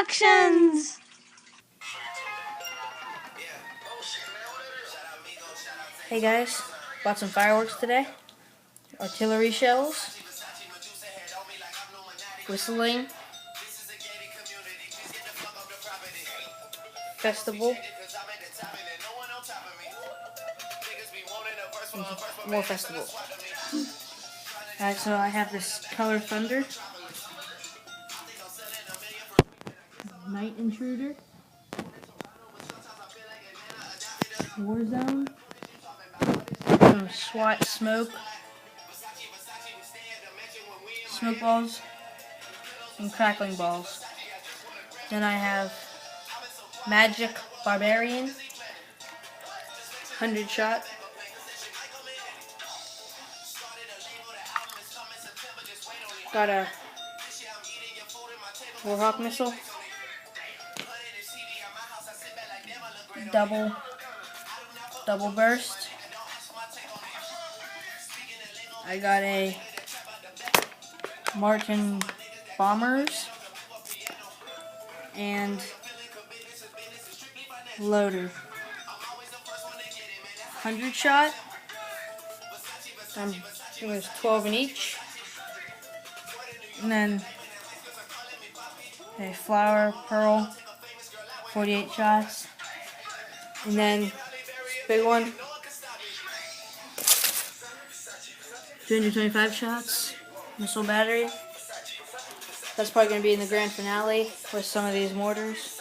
Productions. Hey guys, bought some fireworks today. Artillery shells, whistling, festival, more festival. Alright, so I have this Color Thunder, Night Intruder, Warzone, some SWAT smoke balls, and crackling balls. Then I have Magic Barbarian, 100 shot, got a Warhawk missile, double burst. I got a Martin bombers and loader, 100 shot. I think it was 12 in each. And then a flower pearl, 48 shots. And then this big one, 225 shots, missile battery. That's probably going to be in the grand finale with some of these mortars.